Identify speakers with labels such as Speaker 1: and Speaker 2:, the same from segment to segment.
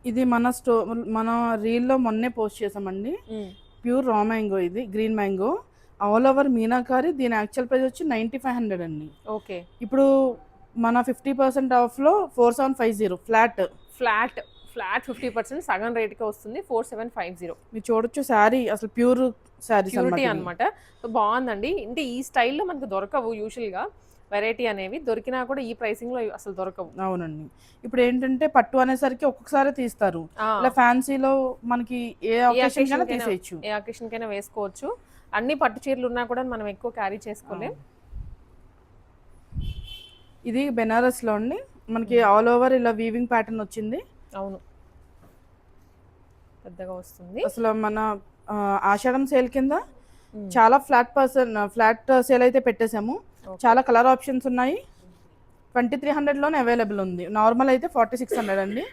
Speaker 1: ఇది మన రీల్లో మొన్నే పోస్ట్ చేసామండి. ప్యూర్ రా మ్యాంగో, ఇది green mango, all over meenakari. దీని యాక్చువల్ ప్రైస్ వచ్చి 9500 అండి.
Speaker 2: ఓకే.
Speaker 1: ఇప్పుడు మన 50% ఆఫ్లో 4750 ఫ్లాట్.
Speaker 2: ఫ్లాట్ ఫ్లాట్ 50% సగం రేట్కి వస్తుంది. 4750
Speaker 1: మీరు చూడొచ్చు శారీ అసలు ప్యూర్ శారీస్
Speaker 2: ప్యూరిటీ
Speaker 1: అనమాట.
Speaker 2: అనమాట. సో బాగుందండి. అంటే ఈ స్టైల్లో మనకు దొరకవు యూజువల్గా, వెరైటీ అనేవి దొరికినా కూడా ఈ ప్రైసింగ్లో అసలు దొరకవు.
Speaker 1: అవునండి. ఇప్పుడు ఏంటంటే పట్టు అనేసరికి ఒక్కొక్కసారి తీస్తారు.
Speaker 2: ఆ,
Speaker 1: ఇలా ఫ్యాన్సీలో మనకి ఏ
Speaker 2: ఏ
Speaker 1: ఒకేషన్ కైనా
Speaker 2: అకేషన్కైనా
Speaker 1: తీసేయచ్చు.
Speaker 2: ఏ అకేషన్కైనా వేసుకోవచ్చు. అన్ని పట్టు చీరలు ఉన్నా కూడా మనం ఎక్కువ క్యారీ చేసుకోలేం.
Speaker 1: ఇది బెనారస్లో అండి. మనకి ఆల్ ఓవర్ ఇలా వీవింగ్ ప్యాటర్న్ వచ్చింది.
Speaker 2: అవును, పెద్దగా వస్తుంది.
Speaker 1: అసలు మన ఆషాఢం సేల్ కింద చాలా ఫ్లాట్ సేల్ అయితే పెట్టేశాము. చాలా కలర్ ఆప్షన్స్ ఉన్నాయి. 2300లోనే అవైలబుల్ ఉంది. నార్మల్ అయితే 4600 అండి.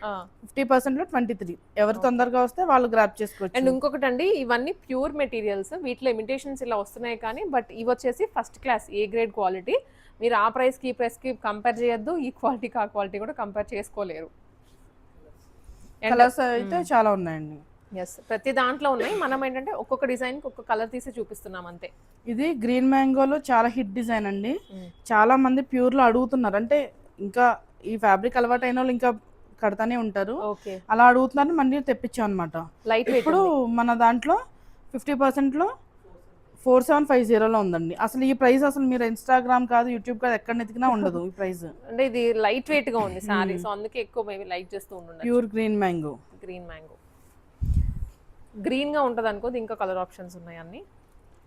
Speaker 1: 50%లో 23. ఎవరు తొందరగా వస్తే వాళ్ళు గ్రాప్ చేసుకోవచ్చు.
Speaker 2: అండ్ ఇంకొకటి అండి, ఇవన్నీ ప్యూర్ మెటీరియల్స్, వీటిలో ఇమిటేషన్స్ ఇలా వస్తున్నాయి కానీ బట్ ఇవి వచ్చేసి first class A grade quality. మీరు ఆ ప్రైస్కి ఈ ప్రైస్కి కంపేర్ చేయొద్దు, ఈ క్వాలిటీకి ఆ క్వాలిటీ కూడా కంపేర్ చేసుకోలేరు.
Speaker 1: కలర్స్ అయితే చాలా ఉన్నాయండి.
Speaker 2: ఎస్, ప్రతి దాంట్లో ఉన్నాయి. మనం ఏంటంటే ఒక్కొక్క డిజైన్కి ఒక్కొక్క కలర్ తీసి చూపిస్తున్నాం అంతే.
Speaker 1: ఇది గ్రీన్ మ్యాంగోలో చాలా హిట్ డిజైన్ అండి. చాలా మంది ప్యూర్లో అడుగుతున్నారు. అంటే ఇంకా ఈ ఫ్యాబ్రిక్ అలవాటు అయిన వాళ్ళు ఇంకా కడతానే ఉంటారు.
Speaker 2: ఓకే,
Speaker 1: అలా అడుగుతున్నారు, మళ్ళీ తెప్పించాం అనమాట.
Speaker 2: లైట్
Speaker 1: ఇప్పుడు మన దాంట్లో 50%లో 4750లో ఉందండి. అసలు ఈ ప్రైస్ అసలు మీరు ఇన్స్టాగ్రామ్ కాదు, యూట్యూబ్ కాదు, ఎక్కడ ఎతికినా ఉండదు ఈ ప్రైస్.
Speaker 2: అంటే ఇది లైట్ వెయిట్ గా ఉంది సారీ, సో అందుకే ఎక్కువ మేబీ లైక్ చేస్తూ ఉండండి.
Speaker 1: Pure green mango.
Speaker 2: Green mango green గా ఉంటది అనుకో, ఇంకా కలర్ ఆప్షన్స్ ఉన్నాయి అన్ని.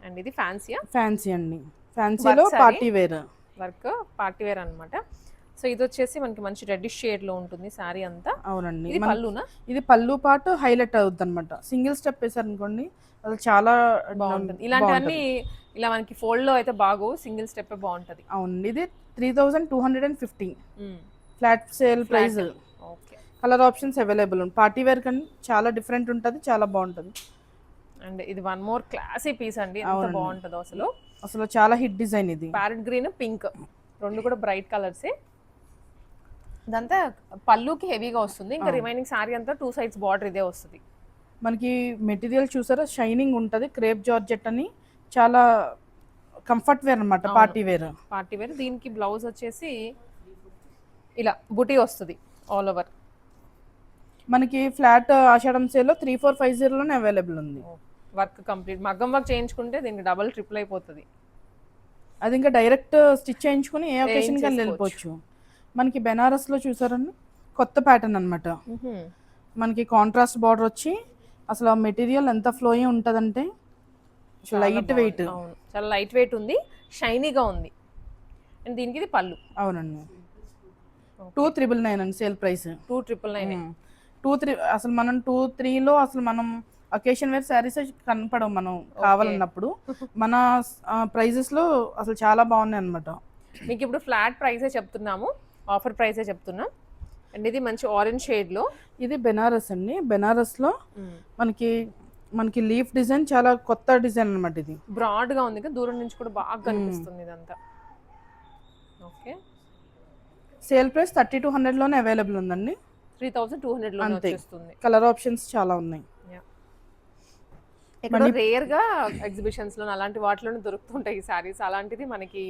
Speaker 2: అండ్ ఇది ఫ్యాన్సీయా?
Speaker 1: ఫ్యాన్సీ అండి. ఫ్యాన్సీలో party wear
Speaker 2: work, party wear అనమాట. సో ఇది వచ్చేసి మనకి మంచి రెడ్డిష్ షేడ్ లో ఉంటుంది సారీ అంతా.
Speaker 1: అవునండి.
Speaker 2: ఇది పళ్ళునా?
Speaker 1: ఇది పళ్ళు పాటు హైలైట్ అవుతుంది అనమాట. సింగిల్ స్టెప్ వేసారు అనుకోండి, అది చాలా
Speaker 2: బాగుంటుంది. ఇలాంటివన్నీ ఇలా మనకి ఫోల్డ్ లో అయితే బాగు, సింగిల్ స్టెప్ బాగుంటది.
Speaker 1: అవునండి. ఇది 3250 flat sale price.
Speaker 2: Okay.
Speaker 1: Colour options available ఉంది. పార్టీ వేర్ కానీ చాలా డిఫరెంట్ ఉంటుంది, చాలా బాగుంటుంది.
Speaker 2: అండ్ ఇది వన్ మోర్ క్లాసీ పీస్ అండి, ఎంత బాగుంటుందో అసలు.
Speaker 1: అసలు చాలా హిట్ డిజైన్ ఇది.
Speaker 2: ప్యారెట్ గ్రీన్, పింక్ రెండు కూడా బ్రైట్ కలర్సే. ఇదంతా పళ్ళుకి హెవీగా వస్తుంది. ఇంకా రిమైనింగ్ సారీ అంతా 2 sides బార్డర్ ఇదే వస్తుంది.
Speaker 1: మనకి మెటీరియల్ చూసారా, షైనింగ్ ఉంటుంది. క్రేప్ జార్జెట్ అని చాలా కంఫర్ట్ వేర్ అనమాట. Party wear.
Speaker 2: Party wear. దీనికి బ్లౌజ్ వచ్చేసి ఇలా బుటీ వస్తుంది ఆల్ ఓవర్.
Speaker 1: మనకి ఫ్లాట్ ఆషాఢం సేల్లో 3450లోనే అవైలబుల్ ఉంది.
Speaker 2: వర్క్ కంప్లీట్ మగ్గం వర్క్ చేయించుకుంటే దీనికి డబల్ ట్రిపుల్ అయిపోతుంది.
Speaker 1: అది ఇంకా డైరెక్ట్ స్టిచ్ చేయించుకుని ఏ ఒకేషన్ కానీ వెళ్ళిపోవచ్చు. మనకి బెనారస్లో చూసారండి, కొత్త ప్యాటర్న్ అనమాట. మనకి కాంట్రాస్ట్ బార్డర్ వచ్చి అసలు ఆ మెటీరియల్ ఎంత ఫ్లోయి ఉంటుందంటే లైట్ వెయిట్.
Speaker 2: చాలా లైట్ వెయిట్ ఉంది, షైనీగా ఉంది. అండ్ దీనికి ఇది పళ్ళు.
Speaker 1: అవునండి. 2399 అండి సేల్ ప్రైస్.
Speaker 2: 2999.
Speaker 1: అసలు మనం 23లో అసలు మనం అకేషన్ వేర్ శారీస్ కనపడవు మనం కావాలన్నప్పుడు. మన ప్రైజెస్లో అసలు చాలా బాగున్నాయి అనమాట.
Speaker 2: మీకు ఇప్పుడు ఫ్లాట్ ప్రైసే చెప్తున్నాము, ఆఫర్ ప్రైసే చెప్తున్నాం. అండ్ ఇది మంచి ఆరెంజ్ షేడ్లో.
Speaker 1: ఇది బెనారస్ అండి. బెనారస్లో మనకి లీఫ్ డిజైన్ చాలా కొత్త డిజైన్ అనమాట. ఇది
Speaker 2: బ్రాడ్గా ఉంది కదా, దూరం నుంచి కూడా బాగా కనిపిస్తుంది ఇదంతా. ఓకే.
Speaker 1: సేల్ ప్రైస్ 3200లోనే అవైలబుల్ ఉందండి.
Speaker 2: 3200లో వచ్చేస్తుంది.
Speaker 1: కలర్ ఆప్షన్స్ చాలా ఉన్నాయి.
Speaker 2: ఇక్కడ రేర్ గా ఎగ్జిబిషన్స్ లో అలాంటి వాటిలోనే దొరుకుతుంటాయి ఈ సారీస్. అలాంటిది మనకి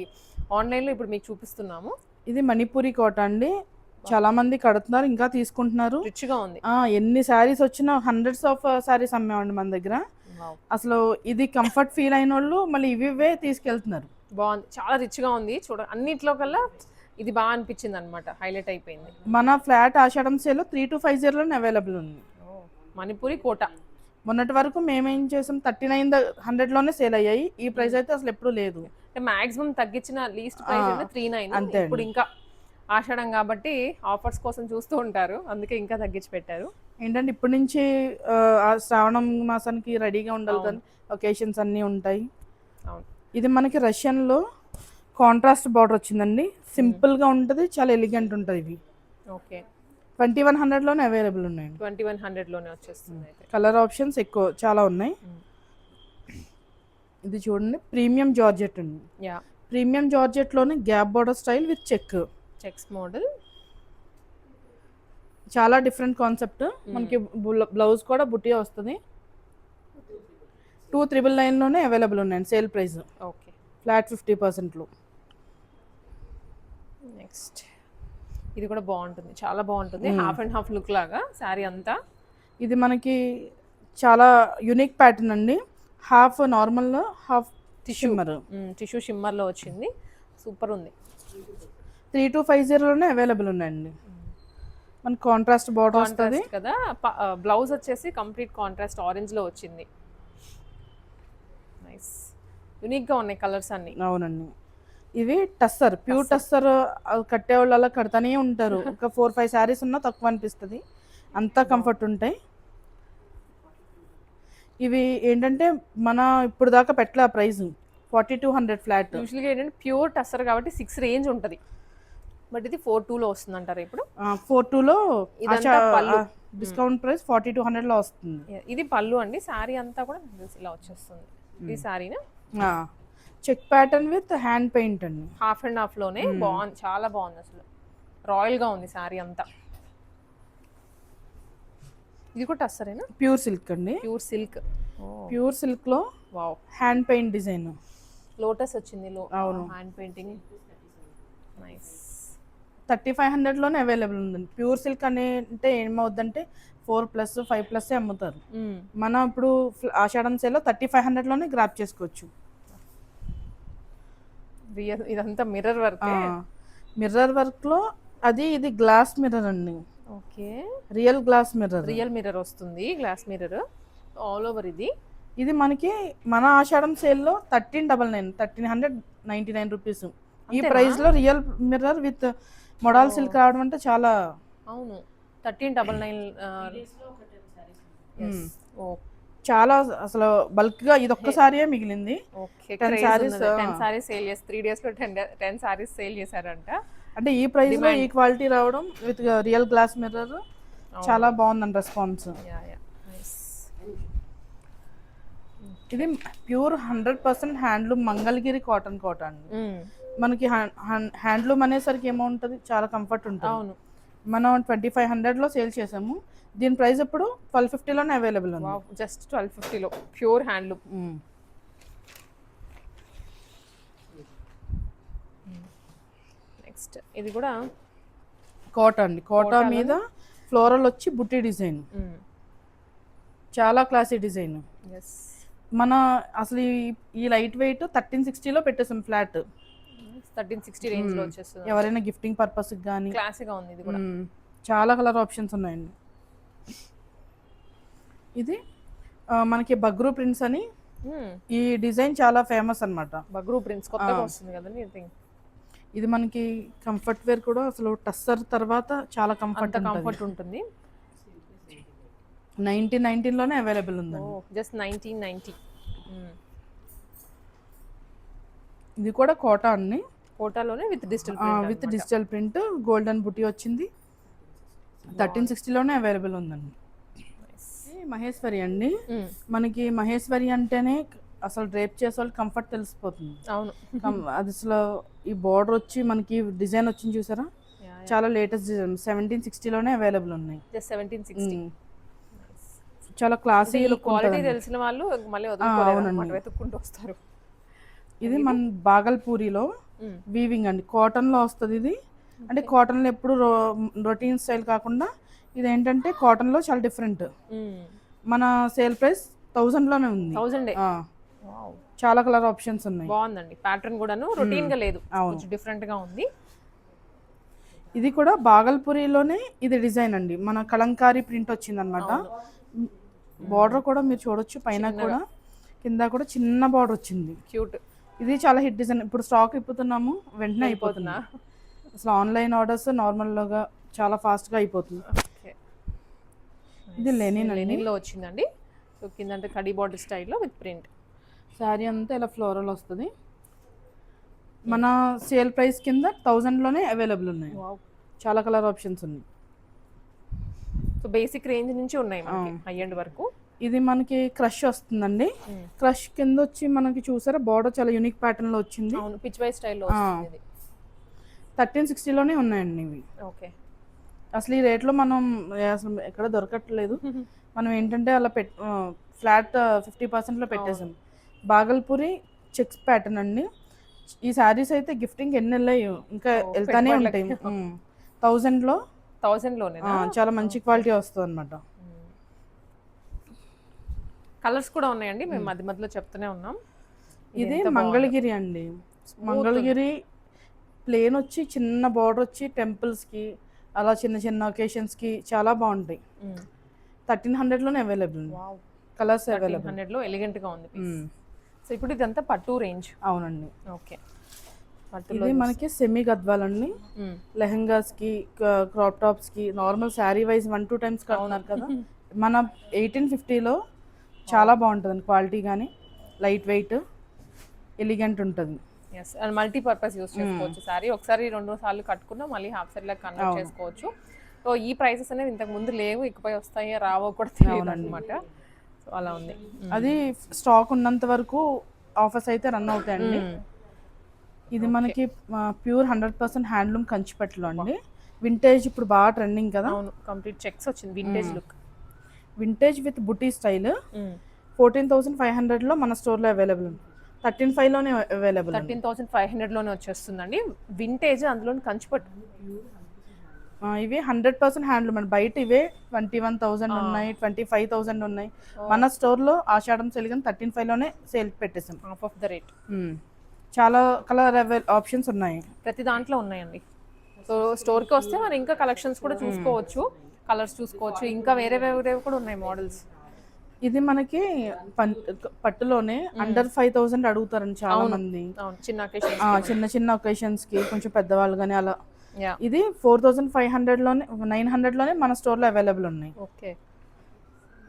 Speaker 2: ఆన్లైన్ లో ఇప్పుడు మీకు చూపిస్తున్నాము.
Speaker 1: ఇది మణిపూరి కోట అండి. చాలా మంది కడుతున్నారు, ఇంకా తీసుకుంటున్నారు.
Speaker 2: రిచ్ గా ఉంది.
Speaker 1: ఎన్ని శారీస్ వచ్చినా హండ్రెడ్స్ ఆఫ్ శారీస్ అమ్మేవాడి మన దగ్గర. అసలు ఇది కంఫర్ట్ ఫీల్ అయిన వాళ్ళు మళ్ళీ ఇవే తీసుకెళ్తున్నారు.
Speaker 2: బాగుంది, చాలా రిచ్ గా ఉంది. అన్నిట్లో కల్లా ఇది బాగా అనిపించింది అనమాట, హైలైట్ అయిపోయింది.
Speaker 1: మన ఫ్లాట్ ఆషాఢం సేల్ 3250లోనే అవైలబుల్ ఉంది.
Speaker 2: మణిపూరి కోట.
Speaker 1: మొన్నటి వరకు మేమేం చేసాం, 3900లోనే సేల్ అయ్యాయి. ఈ ప్రైస్ అయితే అసలు ఎప్పుడు లేదు.
Speaker 2: మాక్సిమం తగ్గించిన లీస్ట్ ప్రైస్ అయితే 39. ఇప్పుడు ఇంకా ఆషాఢం కాబట్టి ఆఫర్స్ కోసం చూస్తూ ఉంటారు, అందుకే ఇంకా తగ్గించి పెట్టారు.
Speaker 1: ఏంటంటే ఇప్పటి నుంచి శ్రావణం మాసానికి రెడీగా ఉండాలి కానీ ఒకేషన్స్ అన్నీ ఉంటాయి. ఇది మనకి రష్యన్లో కాంట్రాస్ట్ బార్డర్ వచ్చిందండి. సింపుల్గా ఉంటుంది, చాలా ఎలిగెంట్ ఉంటుంది. ఇవి
Speaker 2: ఓకే.
Speaker 1: 2100లోనే అవైలబుల్ ఉన్నాయి.
Speaker 2: 2100లోనే వచ్చేస్తుంది.
Speaker 1: కలర్ ఆప్షన్స్ ఎక్కువ చాలా ఉన్నాయి. ఇది చూడండి, ప్రీమియం జార్జెట్ అండి. ప్రీమియం జార్జెట్లోనే gap border style with checks model. చాలా డిఫరెంట్ కాన్సెప్ట్. మనకి బ్లౌజ్ కూడా బుట్టి వస్తుంది. 2,999లోనే అవైలబుల్ ఉన్నాయండి సేల్ ప్రైస్.
Speaker 2: ఓకే,
Speaker 1: ఫ్లాట్ 50%లో.
Speaker 2: నెక్స్ట్ ఇది కూడా బాగుంటుంది, చాలా బాగుంటుంది. హాఫ్ అండ్ హాఫ్ లుక్ లాగా శారీ అంతా.
Speaker 1: ఇది మనకి చాలా యూనిక్ ప్యాటర్న్ అండి. Half normal, half shimmer.
Speaker 2: Tissue షిమ్మర్లో వచ్చింది, సూపర్ ఉంది.
Speaker 1: 3250లోనే అవైలబుల్ ఉన్నాయండి. మనకి కాంట్రాస్ట్ బార్డర్ వస్తుంది
Speaker 2: కదా. బ్లౌజ్ వచ్చేసి కంప్లీట్ కాంట్రాస్ట్ ఆరెంజ్లో వచ్చింది. నైస్, యూనిక్గా ఉన్నాయి కలర్స్ అన్ని.
Speaker 1: అవునండి. ఇవి టస్సర్, ప్యూర్ టస్సర్. కట్టేవాళ్ళు అలా కడతానే ఉంటారు. ఒక 4-5 శారీస్ ఉన్నా తక్కువ అనిపిస్తుంది, అంతా కంఫర్ట్ ఉంటాయి. ఇవి ఏంటంటే మన ఇప్పుడు దాకా పెట్టలే ప్రైస్ 4200 ఫ్లాట్.
Speaker 2: యూజువల్గా ఏంటంటే ప్యూర్ టస్సర్ కాబట్టి 6 రేంజ్ ఉంటుంది, బట్ ఇది 42లో వస్తుంది అంటారు ఇప్పుడు.
Speaker 1: 42లో
Speaker 2: పళ్ళు
Speaker 1: డిస్కౌంట్ ప్రైస్ 4200లో వస్తుంది.
Speaker 2: ఇది పళ్ళు అండి. శారీ అంతా కూడా ఇలా వచ్చేస్తుంది. ఈ శారీని
Speaker 1: check pattern with hand paint అండి.
Speaker 2: హాఫ్ అండ్ హాఫ్ లోనే బాగుంది, చాలా బాగుంది అసలు. రాయల్ గా ఉంది శారీ అంతా. ఇది కూడా టస్సరేనా?
Speaker 1: ప్యూర్ సిల్క్ అండి.
Speaker 2: Pure silk.
Speaker 1: ప్యూర్ సిల్క్ లో
Speaker 2: wow,
Speaker 1: hand paint design.
Speaker 2: Lotus వచ్చింది.
Speaker 1: అవును,
Speaker 2: హ్యాండ్ పెయింటింగ్. నైస్.
Speaker 1: 3500లోనే అవైలబుల్ ఉందండి. ప్యూర్ సిల్క్ అంటే ఏమవుద్దంటే 4+, 5+ అమ్ముతారు. మనం ఇప్పుడు ఆషాఢం సేల్లో 3500లోనే గ్రాప్ చేసుకోవచ్చు.
Speaker 2: ఇదంతా మిర్రర్ వర్క్.
Speaker 1: మిర్రర్ వర్క్ లో అది ఇది గ్లాస్ మిర్రర్ అండి.
Speaker 2: Okay,
Speaker 1: real glass mirror.
Speaker 2: Real mirror వస్తుంది, గ్లాస్ మిర్రర్ ఆల్ ఓవర్. ఇది
Speaker 1: మనకి మన ఆషాఢం సేల్లో 1399 రూపీస్. ఈ ప్రైస్ లో real mirror with model silk రావడం అంటే చాలా.
Speaker 2: అవును, 1399.
Speaker 1: చాలా అసలు బల్క్ గా ఇది ఒక్కసారియే మిగిలింది.
Speaker 2: 10 సారీస్ సేల్ చేసి 3 days లో 10 సారీస్ సేల్ చేశారంట.
Speaker 1: అంటే ఈ ప్రైస్ లో ఈ క్వాలిటీ రావడం విత్ రియల్ గ్లాస్ మిర్రర్ చాలా బాగుందండి రెస్పాన్స్. ఇది ప్యూర్ 100% హ్యాండ్లూమ్ మంగళగిరి కాటన్ కోట అండి. మనకి హ్యాండ్లూమ్ అనేసరికి ఏమవుతుంది, చాలా కంఫర్ట్ ఉంటుంది.
Speaker 2: అవును,
Speaker 1: మనం 2500లో సేల్ చేసాము. దీని ప్రైస్ ఇప్పుడు 1250లోనే అవైలబుల్ ఉంది.
Speaker 2: జస్ట్ 1250లో ప్యూర్ హ్యాండ్లూమ్. నెక్స్ట్ ఇది కూడా
Speaker 1: కోట అండి. కోట మీద ఫ్లోరల్ వచ్చి బుట్టి డిజైన్, చాలా క్లాసీ డిజైన్. మన అసలు ఈ లైట్ వెయిట్ 1360లో పెట్టేసాం ఫ్లాట్.
Speaker 2: 1360 రేంజ్ లో వచ్చేస్తుంది.
Speaker 1: ఎవరైనా గిఫ్టింగ్ పర్పస్ కానీ
Speaker 2: క్లాసీగా ఉంది. ఇది కూడా
Speaker 1: చాలా కలర్ ఆప్షన్స్ ఉన్నాయండి. ఇది మనకి బగ్రూ ప్రింట్స్ అని, ఈ డిజైన్ చాలా ఫేమస్ అన్నమాట.
Speaker 2: బగ్రూ ప్రింట్స్ కొత్తగా వస్తుంది కదండి.
Speaker 1: ఇది మనకి కంఫర్ట్ వేర్ కూడా అసలు టస్సర్ తర్వాత చాలా కంఫర్ట్
Speaker 2: ఉంటుంది.
Speaker 1: 1919లోనే అవైలబుల్ ఉంది.
Speaker 2: జస్ట్ 1990.
Speaker 1: ఇది కూడా కోటా అండి.
Speaker 2: కోటాలోనే విత్
Speaker 1: డిజిటల్ ప్రింట్ గోల్డెన్ బుటీ వచ్చింది. 1360లోనే అవైలబుల్ ఉందండి. మహేశ్వరి అండి. మనకి మహేశ్వరి అంటేనే అసలు డ్రేప్ చేసే వాళ్ళు కంఫర్ట్ తెలిసిపోతుంది.
Speaker 2: అవును,
Speaker 1: అది అసలు ఈ బార్డర్ వచ్చి మనకి డిజైన్ వచ్చింది చూసారా, చాలా లేటెస్ట్ డిజైన్. 1760లోనే అవైలబుల్ ఉన్నాయి.
Speaker 2: 1760.
Speaker 1: చాలా క్లాసీ
Speaker 2: క్వాలిటీ తెలిసిన వాళ్ళు మళ్ళీ వెతుక్కుంటూ వస్తారు.
Speaker 1: ఇది మన బాగల్పూరిలో వీవింగ్ అండి. కాటన్ లో వస్తుంది ఇది. అంటే కాటన్ లో ఎప్పుడు రొటీన్ స్టైల్ కాకుండా ఇది ఏంటంటే కాటన్ లో చాలా డిఫరెంట్. మన సేల్ ప్రైస్ 1000లోనే ఉంది.
Speaker 2: 1000.
Speaker 1: చాలా కలర్ ఆప్షన్స్ ఉన్నాయి.
Speaker 2: బాగుందండి. ప్యాటర్న్ కూడాను రొటీన్ గా లేదు, కొంచెం డిఫరెంట్ గా ఉంది.
Speaker 1: ఇది కూడా బాగల్పూరిలోనే ఇది డిజైన్ అండి. మన కలంకారీ ప్రింట్ వచ్చింది అనమాట. బార్డర్ కూడా మీరు చూడొచ్చు, పైన కూడా కింద కూడా చిన్న బార్డర్ వచ్చింది.
Speaker 2: క్యూట్.
Speaker 1: ఇది చాలా హిట్ డిజైన్. ఇప్పుడు స్టాక్ ఇప్పుతున్నాము, వెంటనే అయిపోతున్నా. అసలు ఆన్లైన్ ఆర్డర్స్ నార్మల్గా చాలా ఫాస్ట్గా అయిపోతుంది. ఇది లెనిన్లో
Speaker 2: వచ్చిందండి. సో కింద అంటే కడీ బార్డర్ స్టైల్లో విత్ ప్రింట్.
Speaker 1: శారీ అంతా ఇలా ఫ్లోరల్ వస్తుంది. మన సేల్ ప్రైస్ కింద 1000లోనే అవైలబుల్ ఉన్నాయి. చాలా కలర్ ఆప్షన్స్ ఉన్నాయి.
Speaker 2: సో బేసిక్ రేంజ్ నుంచి ఉన్నాయి మనకి హై ఎండ్ వరకు.
Speaker 1: ఇది మనకి క్రష్ వస్తుందండి. క్రష్ కింద వచ్చి మనకి చూసారా బార్డర్ చాలా యూనిక్ ప్యాటర్న్ లో వచ్చింది.
Speaker 2: పిచ్ వై స్టైల్లో వస్తుంది.
Speaker 1: 1360లోనే ఉన్నాయండి ఇవి.
Speaker 2: ఓకే,
Speaker 1: అసలు ఈ రేట్లో మనం అసలు ఎక్కడ దొరకట్లేదు. మనం ఏంటంటే అలా ఫ్లాట్ 50%లో పెట్టేసాం. బాగల్పూరి చెక్స్ ప్యాటర్న్ అండి. ఈ శారీస్ అయితే గిఫ్టింగ్ ఎన్ని వెళ్ళాయో ఇంకా వెళ్తానే ఉంటాయి. 1000లో
Speaker 2: 1000లోనేనా?
Speaker 1: చాలా మంచి క్వాలిటీ వస్తుంది అనమాట.
Speaker 2: కలర్స్ కూడా ఉన్నాయండి, మేము మధ్య మధ్యలో చెప్తూనే ఉన్నాం.
Speaker 1: ఇది మంగళగిరి అండి. మంగళగిరి ప్లేన్ వచ్చి చిన్న బార్డర్ వచ్చి టెంపుల్స్కి అలా చిన్న చిన్న ఒకేషన్స్కి చాలా బాగుంటాయి. 1300లోనే అవైలబుల్. Colours available.
Speaker 2: 1300లో ఎలిగెంట్గా ఉంది. సో ఇప్పుడు ఇదంతా పట్టు రేంజ్.
Speaker 1: అవునండి.
Speaker 2: ఓకే.
Speaker 1: ఇది మనకి సెమీ గద్వాలండి. లెహంగాస్కి, క్రాప్ టాప్స్కి, నార్మల్ శారీ వైజ్ 1-2 టైమ్స్ కడుతున్నారు కదా, మన 1850లో చాలా బాగుంటుంది క్వాలిటీ, కానీ లైట్ వెయిట్ ఎలిగెంట్ ఉంటుంది.
Speaker 2: ఎస్, అండ్ మల్టీపర్పస్ యూస్ చేసుకోవచ్చు. శారీ ఒకసారి 2 సార్లు కట్టుకున్నా మళ్ళీ హాఫ్ సెట్ లాగా కన్వర్ట్ చేసుకోవచ్చు. సో ఈ ప్రైసెస్ అనేది ఇంతకు ముందు లేవు, ఇకపై వస్తాయో రావో కూడా తెలియదు అనమాట. సో అలా ఉంది.
Speaker 1: అది స్టాక్ ఉన్నంత వరకు ఆఫర్స్ అయితే రన్ అవుతాయండి. ఇది మనకి ప్యూర్ 100% హ్యాండ్లూమ్ కంచిపట్టులో అండి. వింటేజ్ ఇప్పుడు బాగా ట్రెండింగ్ కదా.
Speaker 2: అవును, కంప్లీట్ చెక్స్ వచ్చింది, vintage look.
Speaker 1: Vintage with buti style 14,500లో మన స్టోర్లో అవైలబుల్. 13,500లోనే అవైలబుల్.
Speaker 2: 13,500లోనే వచ్చేస్తుందండి వింటేజ్, అందులో కంచిపట్టు.
Speaker 1: ఇవి 100% హ్యాండ్లూమ్ అండి. బయట ఇవే 21,000 ఉన్నాయి, 25,000 ఉన్నాయి. మన స్టోర్లో ఆషాఢం సేల్ కానీ 13,500లోనే సేల్ పెట్టేసాం.
Speaker 2: Half of the rate.
Speaker 1: చాలా కలర్ ఆప్షన్స్ ఉన్నాయి,
Speaker 2: ప్రతి దాంట్లో ఉన్నాయండి. సో స్టోర్కి వస్తే మనం ఇంకా కలెక్షన్స్ కూడా చూసుకోవచ్చు, కలర్స్ చూసుకోవచ్చు, ఇంకా వేరే వేరే కూడా ఉన్నాయి మోడల్స్.
Speaker 1: ఇది మనకి పట్టులోనే అండర్ 5,000 అడుగుతారండి చాలా మంది. చిన్న చిన్న ఒకేషన్స్ కి, కొంచెం పెద్దవాళ్ళు కానీ అలా. ఇది 4,500లోనే 900లోనే మన స్టోర్లో అవైలబుల్ ఉన్నాయి.
Speaker 2: ఓకే.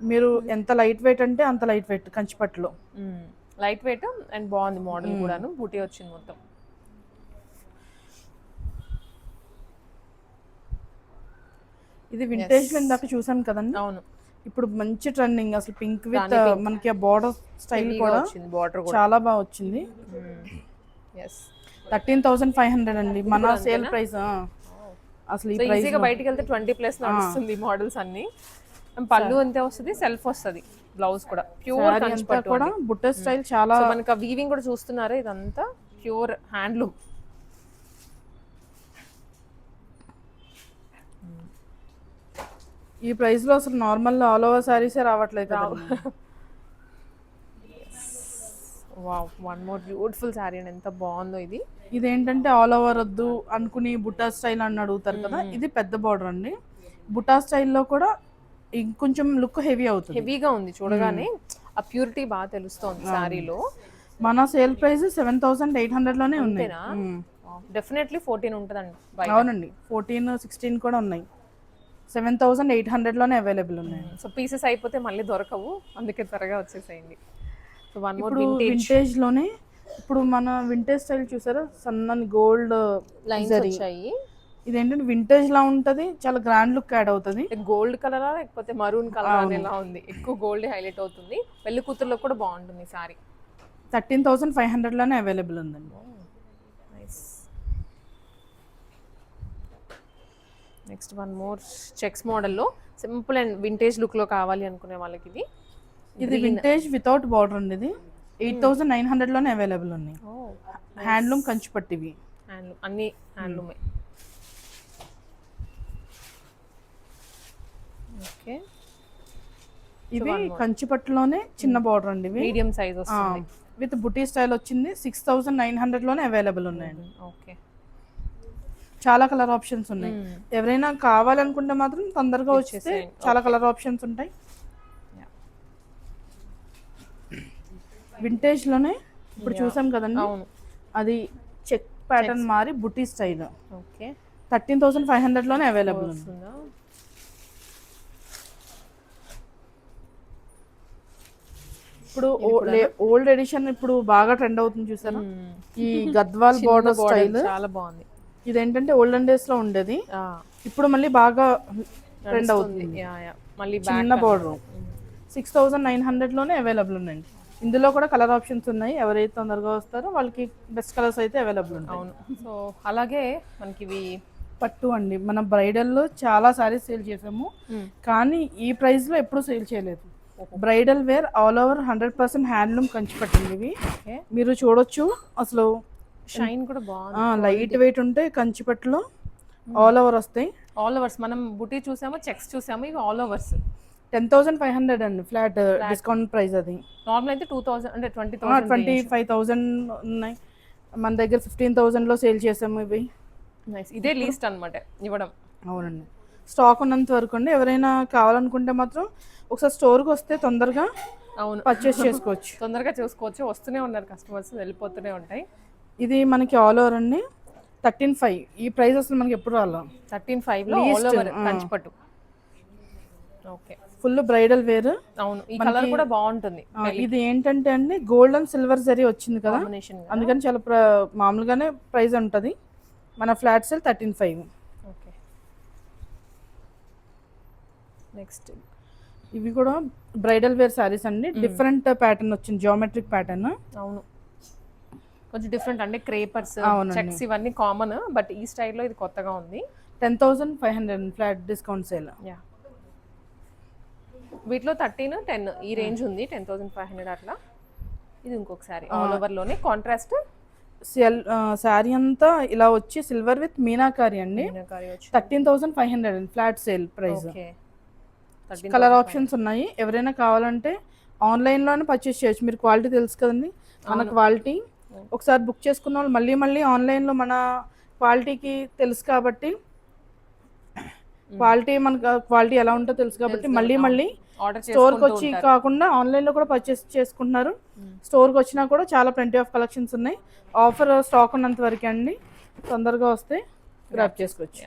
Speaker 1: మీరు ఎంత లైట్ వెయిట్ అంటే అంత లైట్ వెయిట్ కంచిపట్టులో.
Speaker 2: లైట్ వెయిట్ అండ్ బాగుంది మోడల్ కూడాను, బూటీ వచ్చింది మొత్తం.
Speaker 1: ఇది వింటేజ్ లో ఇందాక చూసాం కదండి.
Speaker 2: అవును,
Speaker 1: ఇప్పుడు మంచి ట్రెండింగ్ అసలు పింక్ విత్ మనకి ఆ బార్డర్ స్టైల్ కూడా చాలా బాగా వచ్చింది. 13,500 అండి మన సేల్ ప్రైస్. అసలు ఈ ప్రైస్
Speaker 2: ఈజీగా బయటికి వెళ్తే 20+ నడుస్తుంది మోడల్స్ అన్ని. పళ్ళు అంతే వస్తుంది, సెల్ఫ్ వస్తుంది, బ్లౌజ్ కూడా ప్యూర్ కంచిపట్టు
Speaker 1: కూడా బుట్ట స్టైల్ చాలా.
Speaker 2: మనకి వీవింగ్ కూడా చూస్తున్నారా, ఇదంతా ప్యూర్ హ్యాండ్లూమ్.
Speaker 1: ఈ ప్రైస్ లో అసలు నార్మల్ ఆల్ ఓవర్ సారీసే రావట్లేదు.
Speaker 2: Wow, one more beautiful sorry అండి, ఎంత బాగుందో ఇది.
Speaker 1: ఇదేంటంటే ఆల్ ఓవర్ వద్దు అనుకుని బుట్టా స్టైల్ అని అడుగుతారు కదా, ఇది పెద్ద బార్డర్ అండి. బుట్టా స్టైల్లో కూడా ఇంకొంచెం లుక్ హెవీ అవుతుంది.
Speaker 2: హెవీగా ఉంది చూడగానే, ఆ ప్యూరిటీ బాగా తెలుస్తోంది సారీలో.
Speaker 1: మన సేల్ ప్రైస్ 7,800లోనే ఉంది.
Speaker 2: డెఫినెట్లీ 14 ఉంటుందండి.
Speaker 1: అవునండి, 14, 16 కూడా ఉన్నాయి. 7,800లోనే అవైలబుల్ ఉన్నాయి.
Speaker 2: సో పీసెస్ అయిపోతే మళ్ళీ దొరకవు, అందుకే త్వరగా వచ్చేసేయండి. సో వన్ మోర్
Speaker 1: వింటేజ్ లోనే ఇప్పుడు మన వింటేజ్ స్టైల్ చూసారా, సన్నని గోల్డ్
Speaker 2: లైన్స్ వచ్చాయి.
Speaker 1: ఇదేంటంటే వింటేజ్ లా ఉంటది, చాలా గ్రాండ్ లుక్ యాడ్ అవుతుంది.
Speaker 2: గోల్డ్ కలరా లేకపోతే మరూన్ కలర్ అనేలా ఉంది, ఎక్కువ గోల్డ్ హైలైట్ అవుతుంది. పెళ్లి కూతుర్లో కూడా బాగుంటుంది సారీ.
Speaker 1: 13,500లోనే అవైలబుల్ ఉందండి.
Speaker 2: నెక్స్ట్ వన్ మోర్ చెక్స్ మోడల్లో సింపుల్ అండ్ వింటేజ్ లుక్లో కావాలి అనుకునే వాళ్ళకి
Speaker 1: ఇది వింటేజ్ వితౌట్ బార్డర్ అండి. ఇది 8,900లోనే అవైలబుల్ ఉన్నాయి. హ్యాండ్లూమ్ కంచిపట్టివి,
Speaker 2: హ్యాండ్లూమ్ అన్ని హ్యాండ్లూమే. ఓకే,
Speaker 1: ఇవి కంచిపట్టులోనే చిన్న బార్డర్ అండి, ఇవి
Speaker 2: మీడియం సైజ్ వస్తుంది
Speaker 1: విత్ బుటీ స్టైల్ వచ్చింది. 6,900లోనే అవైలబుల్ ఉన్నాయండి.
Speaker 2: ఓకే,
Speaker 1: చాలా కలర్ ఆప్షన్స్ ఉన్నాయి. ఎవరైనా కావాలనుకుంటే మాత్రం తొందరగా వచ్చేస్తే చాలా కలర్ ఆప్షన్స్ ఉంటాయి. వింటేజ్ లోనే ఇప్పుడు చూసాం కదండి, అది చెక్ ప్యాటర్న్ మారి బుటీ స్టైల్.
Speaker 2: ఓకే,
Speaker 1: 13,500లోనే అవైలబుల్ ఉంది. ఇప్పుడు ఓల్డ్ ఎడిషన్ ఇప్పుడు బాగా ట్రెండ్ అవుతుంది చూసారా, ఈ గద్వాల్ బార్డర్ స్టైల్
Speaker 2: చాలా బాగుంది.
Speaker 1: ఇదేంటంటే ఓల్డెన్ డేస్ లో ఉండేది, ఇప్పుడు మళ్ళీ బాగా ట్రెండ్ అవుతుంది. చిన్న బార్డర్ 6,900లోనే అవైలబుల్ ఉన్నాయండి. ఇందులో కూడా కలర్ ఆప్షన్స్ ఉన్నాయి, ఎవరైతే తొందరగా వస్తారో వాళ్ళకి బెస్ట్ కలర్స్ అయితే అవైలబుల్ ఉంటాయి.
Speaker 2: అవును. సో అలాగే మనకి ఇవి
Speaker 1: పట్టు అండి, మన బ్రైడల్లో చాలా సారీస్ సేల్ చేసాము, కానీ ఈ ప్రైస్లో ఎప్పుడు సేల్ చేయలేదు. Bridal wear all over 100% handloom Kanchi పట్టింది ఇవి. మీరు చూడొచ్చు అసలు
Speaker 2: షైన్ కూడా బాగుంది,
Speaker 1: లైట్ వెయిట్ ఉంటాయి, కంచి పట్టులో ఆల్ ఓవర్ వస్తాయి.
Speaker 2: ఆల్ ఓవర్స్ మనం బుటీ చూసాము, చెక్స్ చూసాము, ఇవి ఆల్ ఓవర్స్.
Speaker 1: 10,500 అండి ఫ్లాట్ డిస్కౌంట్ ప్రైస్. అది
Speaker 2: నార్మల్ అయితే 2,000 అంటే
Speaker 1: 25,000 ఉన్నాయి, మన దగ్గర 15,000లో సేల్ చేసాము ఇవి.
Speaker 2: నైస్, ఇదే లీస్ట్ అన్నమాట ఇవ్వడం.
Speaker 1: అవునండి, స్టాక్ ఉన్నంత వరకు అండి. ఎవరైనా కావాలనుకుంటే మాత్రం ఒకసారి స్టోర్కి వస్తే తొందరగా
Speaker 2: అవును,
Speaker 1: పర్చేస్ చేసుకోవచ్చు.
Speaker 2: తొందరగా చూసుకోవచ్చు, వస్తూనే ఉన్నారు కస్టమర్స్, వెళ్ళిపోతూనే ఉంటాయి.
Speaker 1: ఇది మనకి ఆల్ ఓవర్ అండి 13,500. ఈ ప్రైస్ అసలు మనకి ఎప్పుడు రాలా.
Speaker 2: 13,500లో ఆల్ ఓవర్ కంచిపట్టు. Okay,
Speaker 1: full bridal wear.
Speaker 2: అవును, ఈ కలర్ కూడా బాగుంటుంది.
Speaker 1: ఇది ఏంటంటే అండి గోల్డ్ అండ్ సిల్వర్ జరీ వచ్చింది కదా, అందుకని చాలా మామూలుగానే ప్రైస్ ఉంటుంది. మన ఫ్లాట్ సేల్ 13,500.
Speaker 2: ఓకే, నెక్స్ట్
Speaker 1: ఇవి కూడా బ్రైడల్ వేర్ సారీస్ అండి. డిఫరెంట్ ప్యాటర్న్ వచ్చింది, జియోమెట్రిక్ ప్యాటర్న్.
Speaker 2: అవును, కొంచెం డిఫరెంట్ అంటే క్రేపర్స్, చెక్స్ ఇవన్నీ కామన్, బట్ ఈ స్టైల్లో ఇది కొత్తగా ఉంది.
Speaker 1: 10,500 ఫ్లాట్ డిస్కౌంట్ సేల్.
Speaker 2: యా, వీటిలో 13, 10 ఈ రేంజ్ ఉంది, 10,500 అట్లా. ఇది ఇంకొకసారి ఆల్ ఓవర్ లోనే కాంట్రాస్ట్
Speaker 1: శారీ అంతా ఇలా వచ్చి సిల్వర్ విత్ మీనాకారి అండి. 13,500 flat sale price. Colour options ఉన్నాయి, ఎవరైనా కావాలంటే ఆన్లైన్లోనే పర్చేస్ చేయొచ్చు. మీరు క్వాలిటీ తెలుసు కదండి, మన క్వాలిటీ ఒకసారి బుక్ చేసుకున్న వాళ్ళు మళ్ళీ మళ్ళీ ఆన్లైన్లో మన క్వాలిటీకి తెలుసు కాబట్టి, క్వాలిటీ ఎలా ఉంటుందో తెలుసు కాబట్టి మళ్ళీ మళ్ళీ స్టోర్కి వచ్చి కాకుండా ఆన్లైన్లో కూడా పర్చేస్ చేసుకుంటున్నారు. స్టోర్కి వచ్చినా కూడా చాలా ప్lenty ఆఫ్ కలెక్షన్స్ ఉన్నాయి. ఆఫర్ స్టాక్ ఉన్నంత వరకే అండి, తొందరగా వస్తే గ్రాప్ చేసుకోవచ్చు.